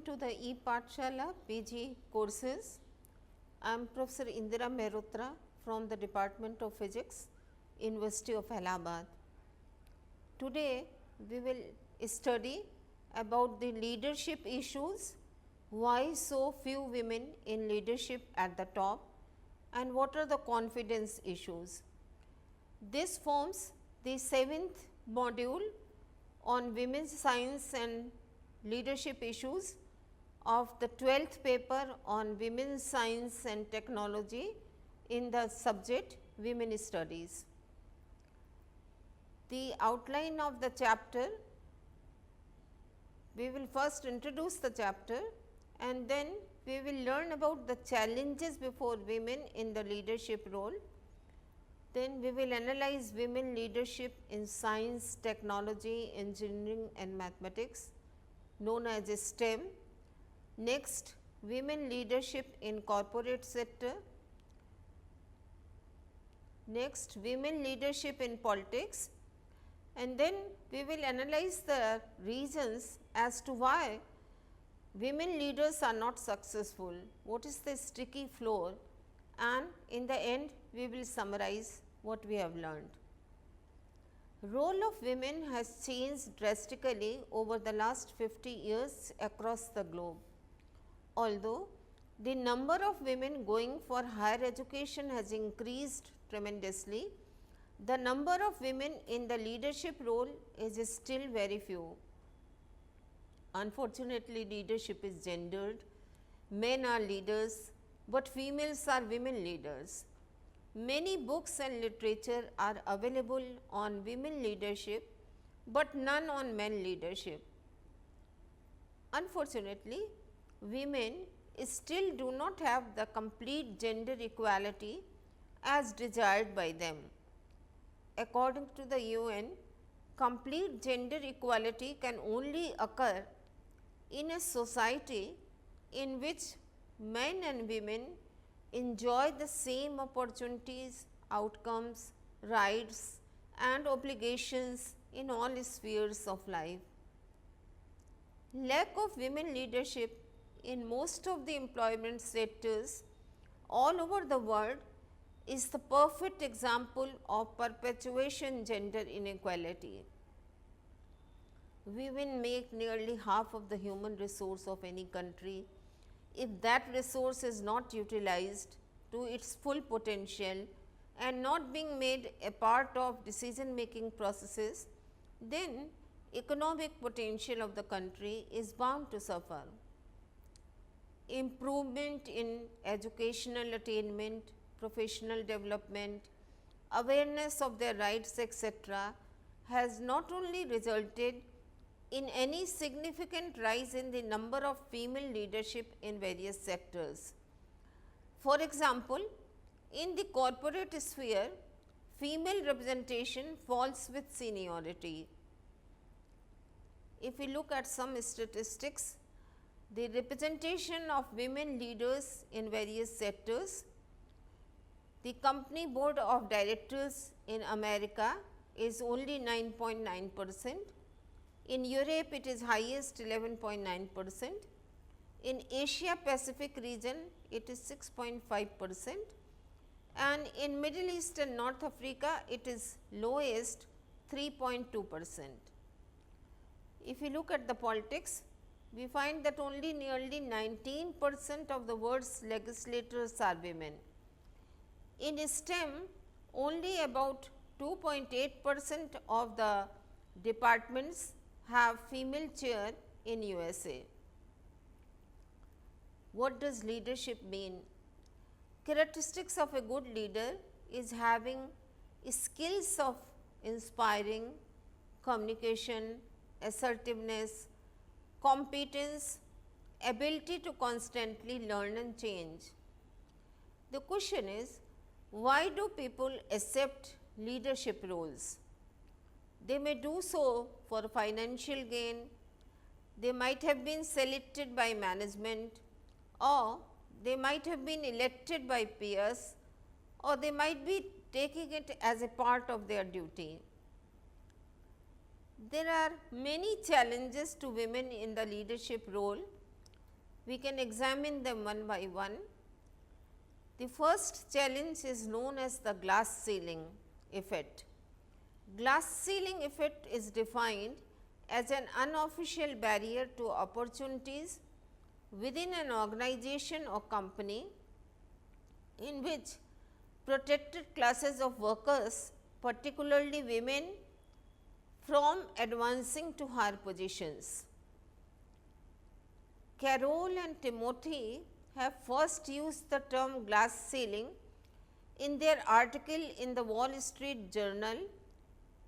to the E-Pathshala PG courses. I am Professor Indira Mehrotra from the Department of Physics, University of Allahabad. Today, we will study about the leadership issues, why so few women in leadership at the top, and what are the confidence issues. This forms the 7th module on women's science and leadership issues of the 12th paper on women's science and technology in the subject women studies. The outline of the chapter, we will first introduce the chapter and then we will learn about the challenges before women in the leadership role. Then we will analyze women leadership in science, technology, engineering and mathematics, known as STEM. Next, women leadership in corporate sector. Next, women leadership in politics, and then we will analyze the reasons as to why women leaders are not successful, what is the sticky floor, and in the end we will summarize what we have learned. Role of women has changed drastically over the last 50 years across the globe. Although the number of women going for higher education has increased tremendously, the number of women in the leadership role is still very few. Unfortunately, leadership is gendered. Men are leaders, but females are women leaders. Many books and literature are available on women leadership, but none on men leadership. Unfortunately, women still do not have the complete gender equality as desired by them. According to the UN, complete gender equality can only occur in a society in which men and women enjoy the same opportunities, outcomes, rights and obligations in all spheres of life. Lack of women leadership in most of the employment sectors all over the world is the perfect example of perpetuation gender inequality. Women make nearly half of the human resource of any country. If that resource is not utilized to its full potential and not being made a part of decision making processes, then economic potential of the country is bound to suffer. Improvement in educational attainment, professional development, awareness of their rights, etc., has not only resulted in any significant rise in the number of female leadership in various sectors. For example, in the corporate sphere, female representation falls with seniority. If we look at some statistics, the representation of women leaders in various sectors, the company board of directors in America is only 9.9%. In Europe, it is highest 11.9%. In Asia Pacific region, it is 6.5%. And in Middle East and North Africa, it is lowest 3.2%. If you look at the politics, we find that only nearly 19% of the world's legislators are women. In STEM, only about 2.8% of the departments have female chair in USA. What does leadership mean? Characteristics of a good leader is having skills of inspiring, communication, assertiveness, competence, ability to constantly learn and change. The question is, why do people accept leadership roles? They may do so for financial gain, they might have been selected by management, or they might have been elected by peers, or they might be taking it as a part of their duty. There are many challenges to women in the leadership role We can examine them one by one. The first challenge is known as the glass ceiling effect. Glass ceiling effect is defined as an unofficial barrier to opportunities within an organization or company in which protected classes of workers, particularly women, from advancing to higher positions. Carol and Timothy have first used the term glass ceiling in their article in the Wall Street Journal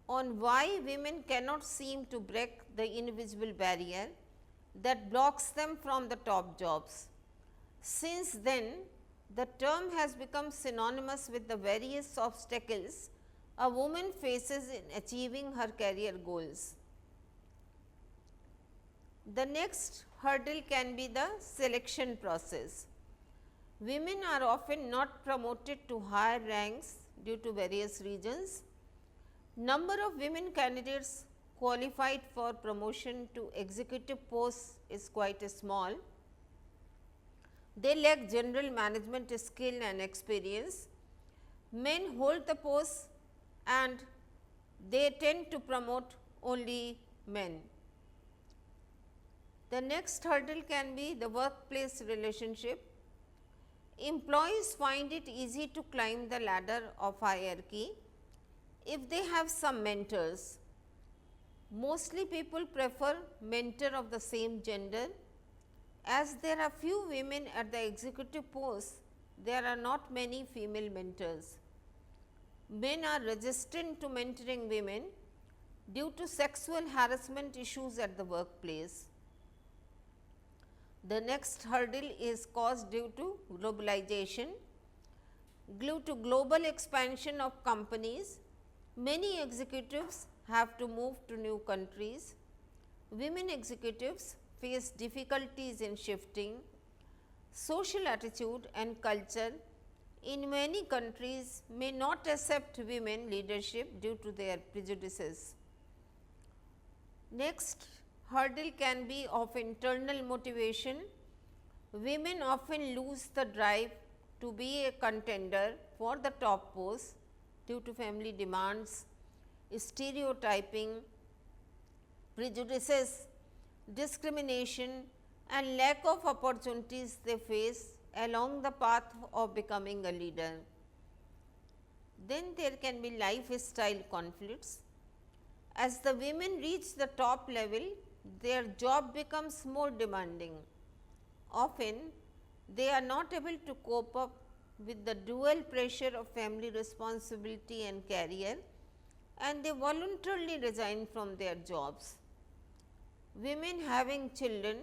on why women cannot seem to break the invisible barrier that blocks them from the top jobs. Since then, the term has become synonymous with the various obstacles a woman faces in achieving her career goals. The next hurdle can be the selection process. Women are often not promoted to higher ranks due to various reasons. Number of women candidates qualified for promotion to executive posts is quite small. They lack general management skill and experience. Men hold the posts and they tend to promote only men. The next hurdle can be the workplace relationship. Employees find it easy to climb the ladder of hierarchy if they have some mentors. Mostly people prefer mentor of the same gender. As there are few women at the executive posts, there are not many female mentors. Men are resistant to mentoring women due to sexual harassment issues at the workplace. The next hurdle is caused due to globalization. Due to global expansion of companies, many executives have to move to new countries. Women executives face difficulties in shifting. Social attitude and culture in many countries may not accept women leadership due to their prejudices. Next hurdle can be of internal motivation. Women often lose the drive to be a contender for the top post due to family demands, stereotyping, prejudices, discrimination and lack of opportunities they face along the path of becoming a leader. Then there can be lifestyle conflicts. As the women reach the top level, their job becomes more demanding. Often, they are not able to cope up with the dual pressure of family responsibility and career, and they voluntarily resign from their jobs. Women having children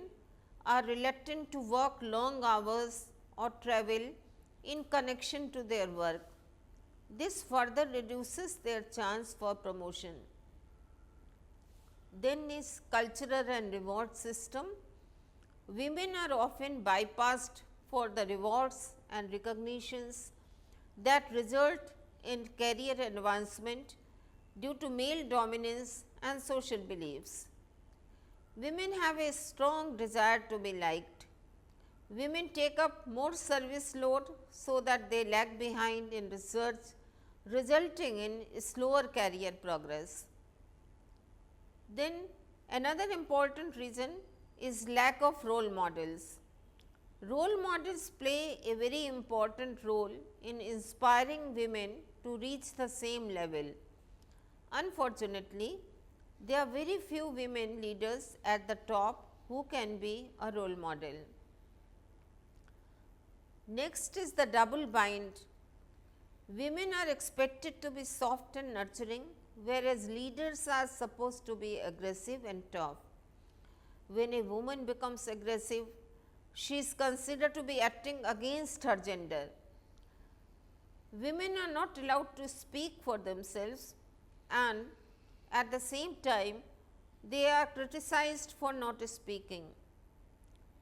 are reluctant to work long hours or travel in connection to their work. This further reduces their chance for promotion. Then is cultural and reward system. Women are often bypassed for the rewards and recognitions that result in career advancement due to male dominance and social beliefs. Women have a strong desire to be liked. Women take up more service load so that they lag behind in research, resulting in slower career progress. Then another important reason is lack of role models. Role models play a very important role in inspiring women to reach the same level. Unfortunately, there are very few women leaders at the top who can be a role model. Next is the double bind. Women are expected to be soft and nurturing, whereas leaders are supposed to be aggressive and tough. When a woman becomes aggressive, she is considered to be acting against her gender. Women are not allowed to speak for themselves, and at the same time, they are criticized for not speaking.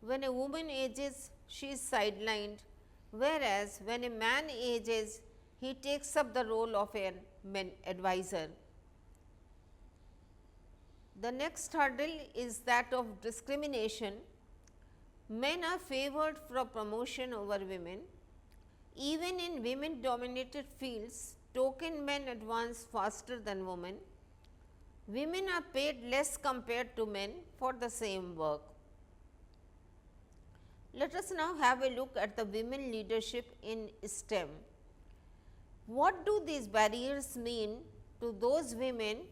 When a woman ages, she is sidelined, whereas when a man ages, he takes up the role of an advisor. The next hurdle is that of discrimination. Men are favored for promotion over women. Even in women dominated fields, token men advance faster than women. Women are paid less compared to men for the same work. Let us now have a look at the women leadership in STEM. What do these barriers mean to those women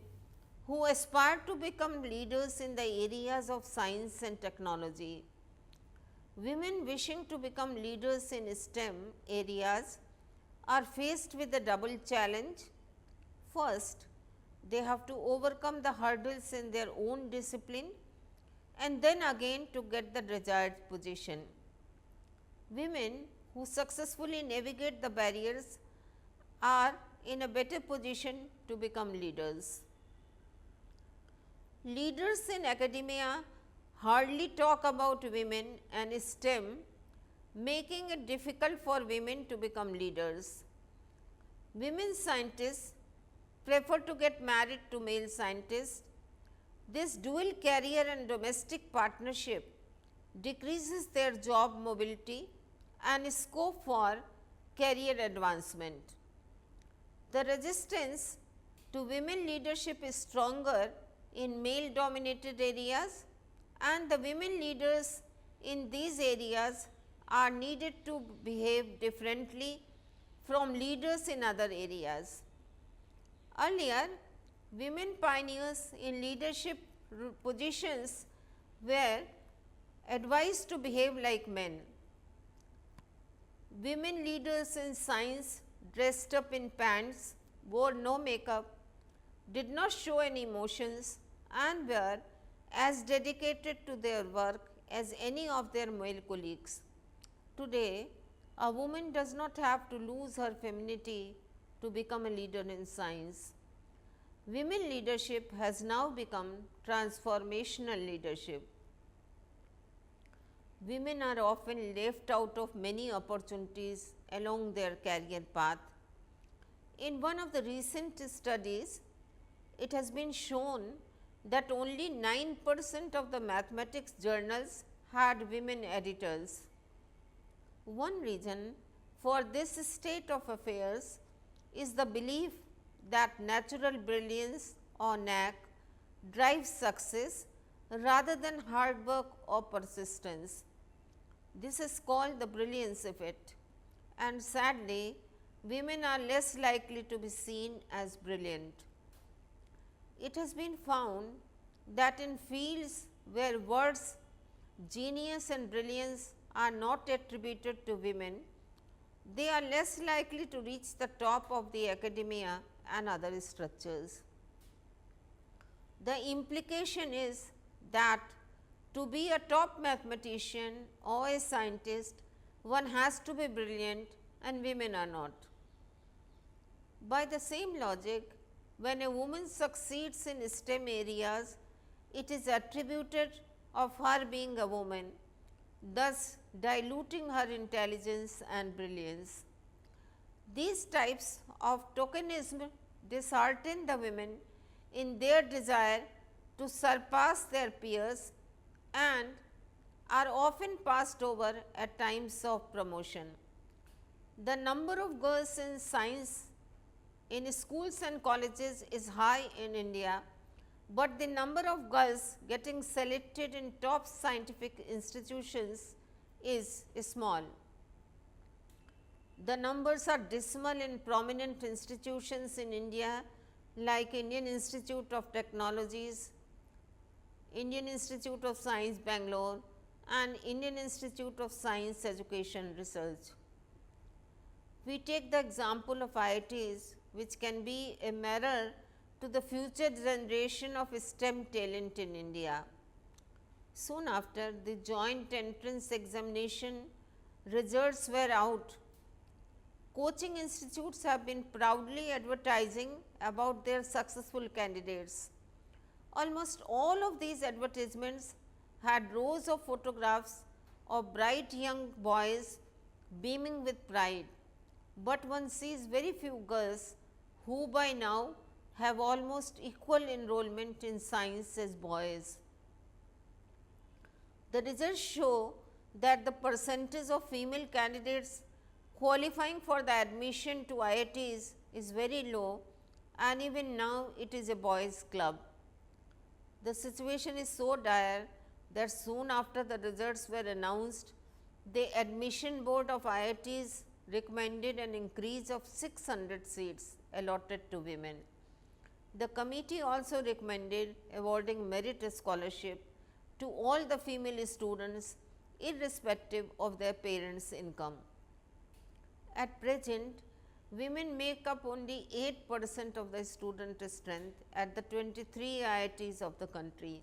who aspire to become leaders in the areas of science and technology? Women wishing to become leaders in STEM areas are faced with a double challenge. First, they have to overcome the hurdles in their own discipline and then again to get the desired position. Women who successfully navigate the barriers are in a better position to become leaders. Leaders in academia hardly talk about women and STEM, making it difficult for women to become leaders. Women scientists prefer to get married to male scientists. This dual career and domestic partnership decreases their job mobility and scope for career advancement. The resistance to women leadership is stronger in male dominated areas, and the women leaders in these areas are needed to behave differently from leaders in other areas. Earlier, women pioneers in leadership positions were advised to behave like men. Women leaders in science dressed up in pants, wore no makeup, did not show any emotions, and were as dedicated to their work as any of their male colleagues. Today, a woman does not have to lose her femininity to become a leader in science. Women leadership has now become transformational leadership. Women are often left out of many opportunities along their career path. In one of the recent studies, it has been shown that only 9% of the mathematics journals had women editors. One reason for this state of affairs is the belief that natural brilliance or knack drives success rather than hard work or persistence. This is called the brilliance effect, and sadly, women are less likely to be seen as brilliant. It has been found that in fields where words genius and brilliance are not attributed to women, they are less likely to reach the top of the academia and other structures. The implication is that to be a top mathematician or a scientist, one has to be brilliant and women are not. By the same logic, when a woman succeeds in STEM areas, it is attributed of her being a woman, thus diluting her intelligence and brilliance. These types of tokenism dishearten the women in their desire to surpass their peers and are often passed over at times of promotion. The number of girls in science in schools and colleges is high in India, but the number of girls getting selected in top scientific institutions is small. The numbers are dismal in prominent institutions in India like Indian Institute of Technologies, Indian Institute of Science Bangalore and Indian Institute of Science Education Research. We take the example of IITs, which can be a mirror to the future generation of STEM talent in India. Soon after the joint entrance examination results were out, coaching institutes have been proudly advertising about their successful candidates. Almost all of these advertisements had rows of photographs of bright young boys beaming with pride, but one sees very few girls who by now have almost equal enrollment in science as boys. The results show that the percentage of female candidates qualifying for the admission to IITs is very low, and even now it is a boys' club. The situation is so dire that soon after the results were announced, the admission board of IITs recommended an increase of 600 seats allotted to women. The committee also recommended awarding merit scholarship to all the female students irrespective of their parents' income. At present, women make up only 8% of the student strength at the 23 IITs of the country.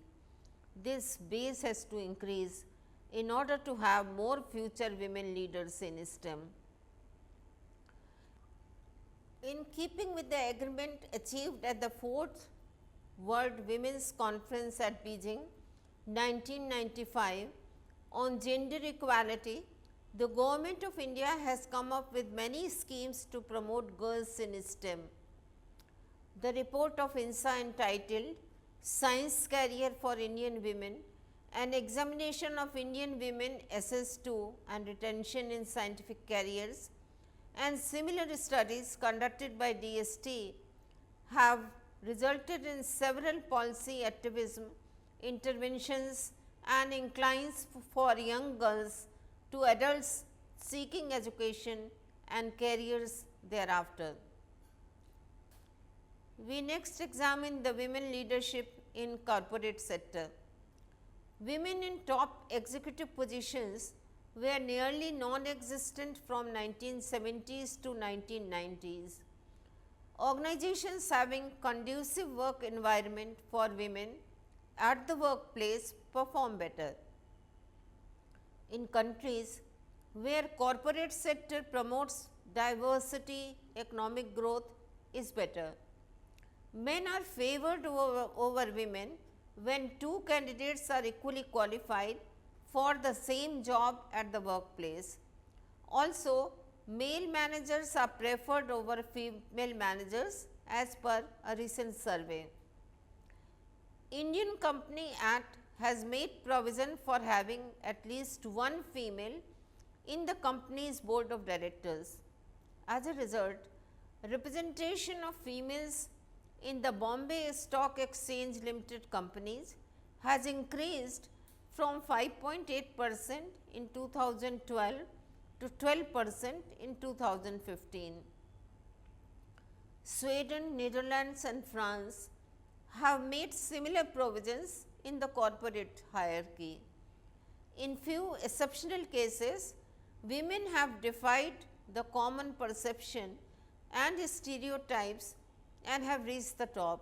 This base has to increase in order to have more future women leaders in STEM. In keeping with the agreement achieved at the 4th World Women's Conference at Beijing 1995 on gender equality, the Government of India has come up with many schemes to promote girls in STEM. The report of INSA entitled Science Career for Indian Women, an examination of Indian women assessed to and retention in scientific careers, and similar studies conducted by DST have resulted in several policy activism, interventions and inclines for young girls to adults seeking education and careers thereafter. We next examine the women leadership in corporate sector. Women in top executive positions were nearly non-existent from 1970s to 1990s. Organizations having conducive work environment for women at the workplace perform better. In countries where corporate sector promotes diversity, economic growth is better. Men are favored over women when two candidates are equally qualified for the same job at the workplace. Also, male managers are preferred over female managers as per a recent survey. Indian Company Act has made provision for having at least one female in the company's board of directors. As a result, representation of females in the Bombay Stock Exchange Limited companies has increased from 5.8% in 2012 to 12% in 2015. Sweden, Netherlands and France have made similar provisions in the corporate hierarchy. In few exceptional cases, women have defied the common perception and stereotypes and have reached the top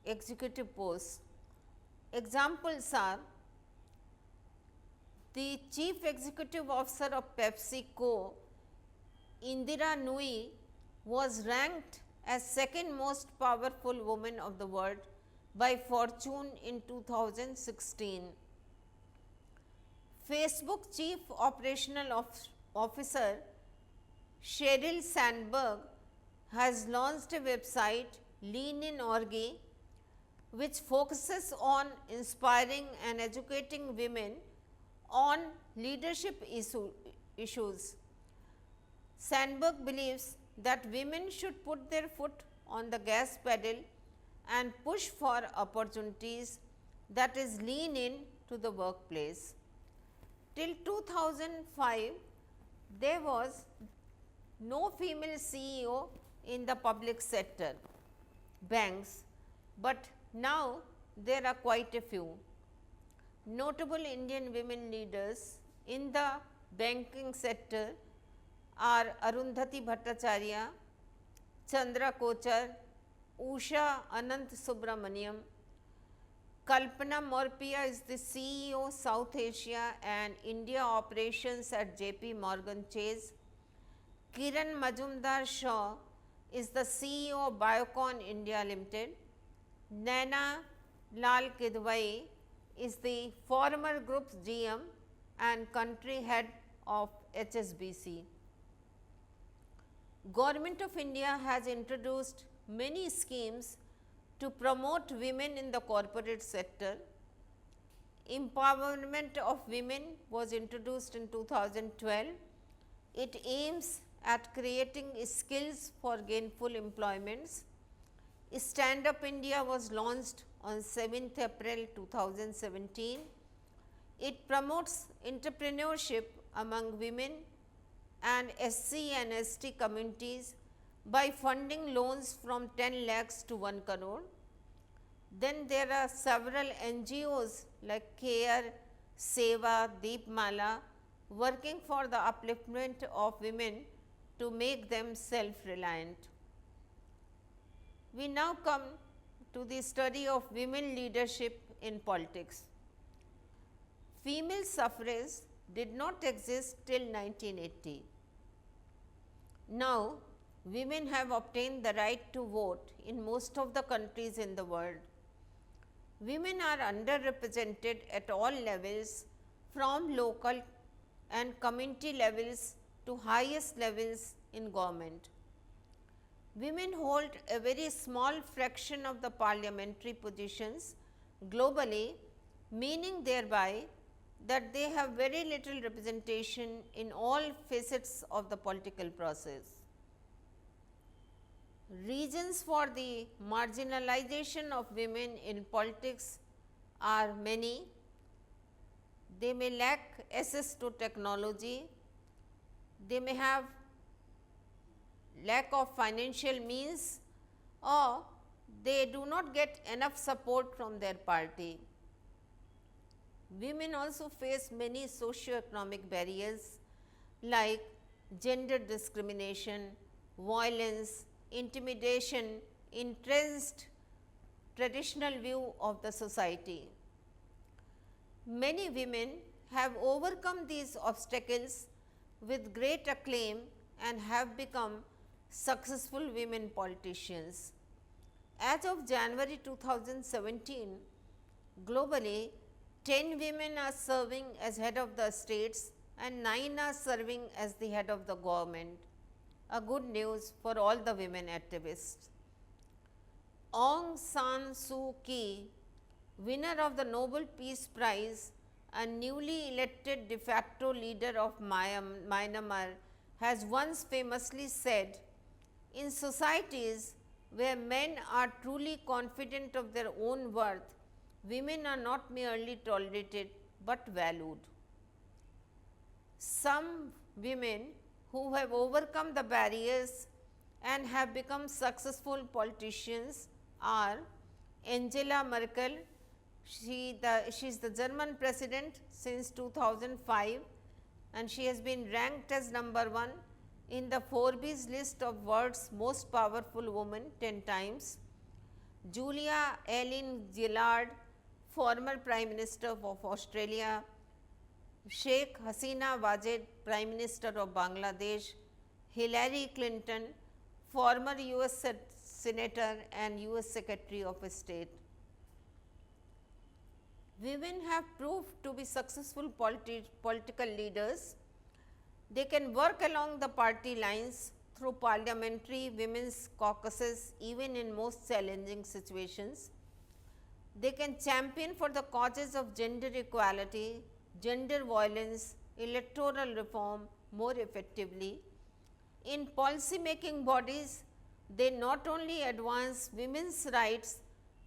executive posts. Examples are the Chief Executive Officer of PepsiCo, Indira Nooyi, was ranked as second most powerful woman of the world by Fortune in 2016. Facebook Chief Operational Officer Sheryl Sandberg has launched a website, Lean in Orgi, which focuses on inspiring and educating women on leadership issues. Sandberg believes that women should put their foot on the gas pedal and push for opportunities, that is lean in to the workplace. Till 2005, there was no female CEO in the public sector, banks, but now there are quite a few. Notable Indian women leaders in the banking sector are Arundhati Bhattacharya, Chandra Kochar, Usha Anant Subramaniam. Kalpana Morpia is the CEO South Asia and India operations at JP Morgan Chase. Kiran Majumdar Shaw is the CEO of Biocon India Limited. Naina Lal Kidwai is the former group's GM and country head of HSBC. Government of India has introduced many schemes to promote women in the corporate sector. Empowerment of women was introduced in 2012. It aims at creating skills for gainful employments. Stand Up India was launched on 7th April 2017. It promotes entrepreneurship among women and SC and ST communities by funding loans from 10 lakhs to 1 crore. Then there are several NGOs like CARE, Seva, Deepmala working for the upliftment of women to make them self-reliant. We now come to the study of women leadership in politics. Female suffrage did not exist till 1980. Now, women have obtained the right to vote in most of the countries in the world. Women are underrepresented at all levels, from local and community levels to highest levels in government. Women hold a very small fraction of the parliamentary positions globally, meaning thereby that they have very little representation in all facets of the political process. Reasons for the marginalization of women in politics are many. They may lack access to technology, they may have lack of financial means, or they do not get enough support from their party. Women also face many socio-economic barriers like gender discrimination, violence, intimidation, entrenched traditional view of the society. Many women have overcome these obstacles with great acclaim and have become successful women politicians. As of January 2017, globally 10 women are serving as head of the states and 9 are serving as the head of the government. A good news for all the women activists. Aung San Suu Kyi, winner of the Nobel Peace Prize and newly elected de facto leader of Myanmar, has once famously said, "In societies where men are truly confident of their own worth, women are not merely tolerated but valued." Some women who have overcome the barriers and have become successful politicians are Angela Merkel. She is the German president since 2005 and she has been ranked as number 1 in the Forbes list of world's most powerful women 10 times. Julia Ellen Gillard, former Prime Minister of Australia. Sheikh Hasina Wajed, Prime Minister of Bangladesh. Hillary Clinton, former US Senator and US Secretary of State. Women have proved to be successful political leaders. They can work along the party lines through parliamentary women's caucuses even in most challenging situations. They can champion for the causes of gender equality, gender violence, electoral reform more effectively. In policy making bodies, they not only advance women's rights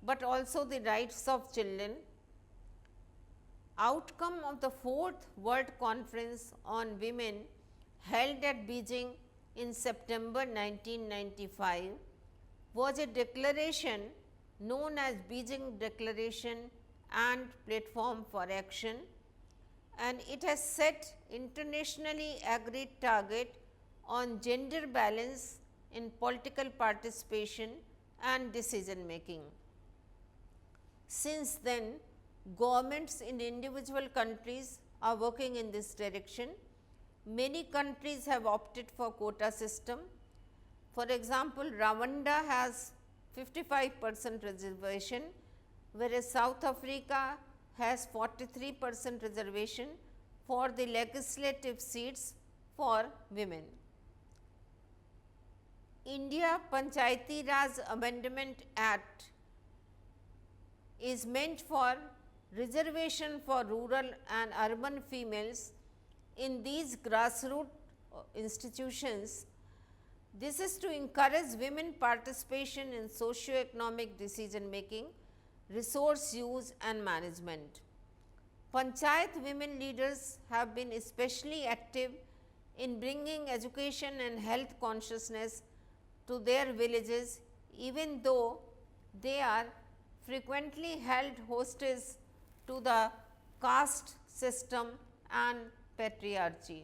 but also the rights of children. Outcome of the 4th World Conference on Women held at Beijing in September 1995 was a declaration known as Beijing Declaration and Platform for Action, and it has set internationally agreed target on gender balance in political participation and decision making. Since then, governments in individual countries are working in this direction. Many countries have opted for quota system. For example, Rwanda has 55% reservation, whereas South Africa has 43% reservation for the legislative seats for women. India Panchayati Raj Amendment Act is meant for reservation for rural and urban females in these grassroots institutions. This is to encourage women participation in socio-economic decision making, resource use and management. Panchayat women leaders have been especially active in bringing education and health consciousness to their villages, even though they are frequently held hostage to the caste system and patriarchy.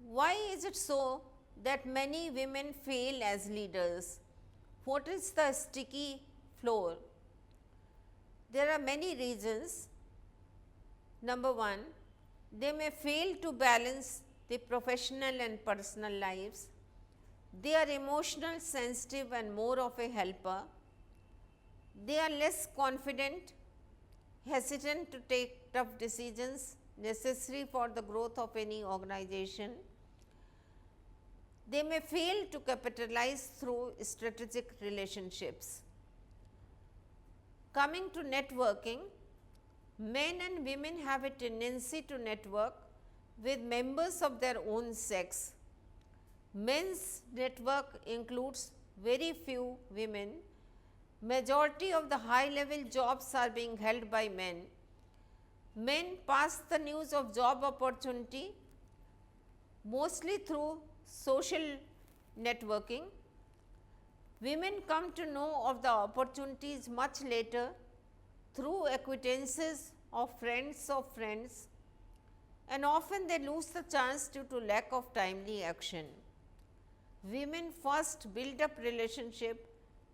Why is it so that many women fail as leaders? What is the sticky floor? There are many reasons. Number one, they may fail to balance the professional and personal lives. They are emotional, sensitive and more of a helper. They are less confident, hesitant to take tough decisions necessary for the growth of any organization. They may fail to capitalize through strategic relationships. Coming to networking, men and women have a tendency to network with members of their own sex. Men's network includes very few women. Majority of the high level jobs are being held by men. Men pass the news of job opportunity mostly through social networking. Women come to know of the opportunities much later through acquaintances of friends, and often they lose the chance due to lack of timely action. Women first build up relationship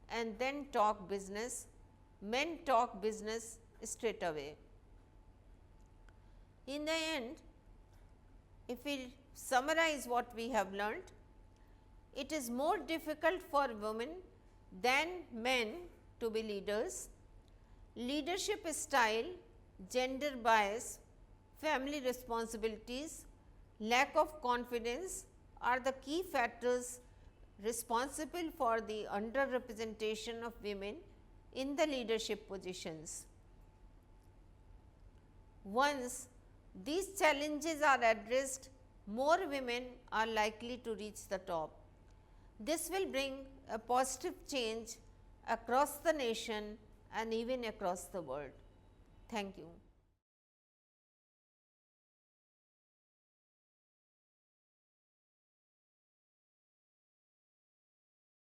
and then talk business. Men talk business straight away. In the end, if we summarize what we have learnt, it is more difficult for women than men to be leaders. Leadership style, gender bias, family responsibilities, lack of confidence are the key factors responsible for the underrepresentation of women in the leadership positions. Once these challenges are addressed, more women are likely to reach the top. This will bring a positive change across the nation and even across the world. Thank you.